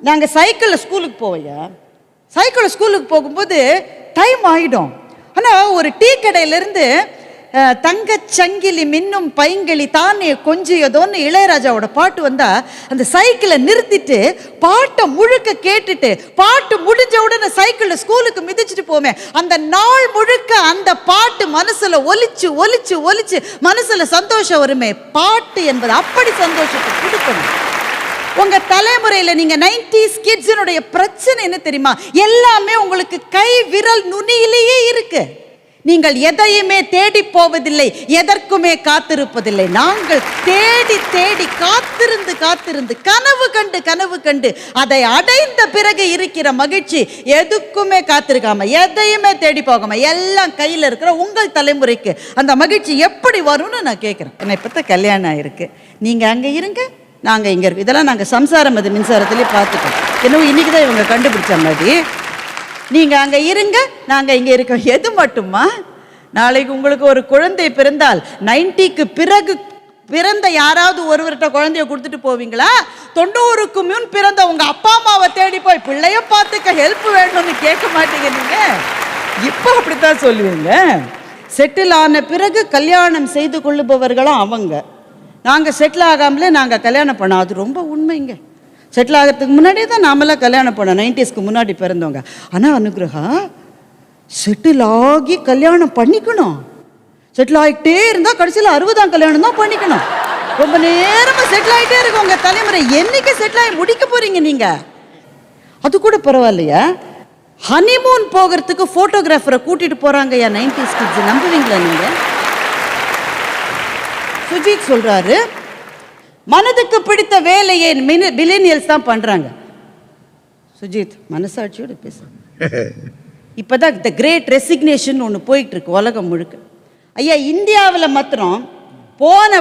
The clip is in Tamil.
நாங்கள் சைக்கிளில் ஸ்கூலுக்கு போவையா, சைக்கிளில் ஸ்கூலுக்கு போகும்போது டைம் ஆகிடும். ஆனால் ஒரு டீ கடையிலேருந்து தங்கச்சங்கிலி மின்னும் பைங்கிளி தானே கொஞ்சியதோன்னு இளையராஜாவோட பாட்டு வந்தால் அந்த சைக்கிளை நிறுத்திட்டு பாட்டை முழுக்க கேட்டுட்டு பாட்டு முடிஞ்ச உடனே சைக்கிளில் ஸ்கூலுக்கு மிதிச்சுட்டு போவேன். அந்த நாள் முழுக்க அந்த பாட்டு மனசில் ஒலிச்சு ஒலிச்சு ஒலிச்சு மனசில் சந்தோஷம் வருமே. பாட்டு என்பது அப்படி சந்தோஷத்தை கொடுக்கணும். உங்க தலைமுறையில் நீங்க 90s கிட்ஸினுடைய பிரச்சனை என்ன தெரியுமா? எல்லாமே உங்களுக்கு கை விரல் நுனியிலேயே இருக்கு. நீங்கள் எதையுமே தேடி போவதில்லை, எதற்குமே காத்திருப்பதில்லை. நாங்கள் தேடி தேடி காத்திருந்து காத்திருந்து கனவு கண்டு கனவு கண்டு அதை அடைந்த பிறகு இருக்கிற மகிழ்ச்சி எதுக்குமே காத்திருக்காம எதையுமே தேடி போகாம எல்லாம் கையில் இருக்கிற உங்கள் தலைமுறைக்கு அந்த மகிழ்ச்சி எப்படி வரும்னு நான் கேட்குறேன். என்னை பற்றி கல்யாணம் ஆயிருக்கு, நீங்கள் அங்கே இருங்க, நாங்கள் இங்கே இருக்கோம். இதெல்லாம் நாங்கள் சம்சாரம் அது மின்சாரத்திலே பார்த்துட்டோம். இன்னும் இன்னைக்கு தான் இவங்க கண்டுபிடிச்ச மாதிரி. நீங்கள் அங்கே இருங்க, நாங்கள் இங்கே இருக்கோம். எது மட்டுமா, நாளைக்கு உங்களுக்கு ஒரு குழந்தை பிறந்தால் 90க்கு பிறகு பிறந்த யாராவது ஒருவர்கிட்ட குழந்தைய கொடுத்துட்டு போவீங்களா? 90க்கு முன் பிறந்த உங்கள் அப்பா அம்மாவை தேடி போய் பிள்ளைய பார்த்துக்க ஹெல்ப் வேணும்னு கேட்க மாட்டீங்க. நீங்கள் இப்போ அப்படித்தான் சொல்லுவீங்க. செட்டில் ஆன பிறகு கல்யாணம் செய்து கொள்ளுபவர்களும் அவங்க. நாங்கள் செட்டில் ஆகாமலே நாங்கள் கல்யாணம் பண்ணோம். அது ரொம்ப உண்மைங்க. செட்டில் ஆகிறதுக்கு முன்னாடியே தான் நாமெல்லாம் கல்யாணம் பண்ணோம், 90ஸ்க்கு முன்னாடி பிறந்தவங்க. ஆனால் அனுகிரகா செட்டில் ஆகி கல்யாணம் பண்ணிக்கணும். செட்டில் ஆகிட்டே இருந்தால் கடைசியில் 60ஆம் கல்யாணம் தான் பண்ணிக்கணும். ரொம்ப நேரமாக செட்டில் ஆகிட்டே இருக்கு உங்கள் தலைமுறை. என்னைக்கு செட்டில் ஆகி முடிக்க போகிறீங்க நீங்கள்? அது கூட பரவாயில்லையா, ஹனிமூன் போகிறதுக்கு ஃபோட்டோகிராஃபரை கூட்டிகிட்டு போகிறாங்க யா 90s கிட்ஸ். நம்புவீங்களா நீங்கள்? சுஜித் சொல்றாரு, மனதுக்கு பிடித்த வேலையை மில்லேனியல்ஸ் தான் பண்றாங்க. சுஜித் மனசாட்சியோட பேச. இப்பதான் தி கிரேட் ரெசிக்னேஷன் ஒன்று போயிட்டு இருக்கு உலகம் முழுக்க. ஐயா, இந்தியாவில் மாத்திரம் போன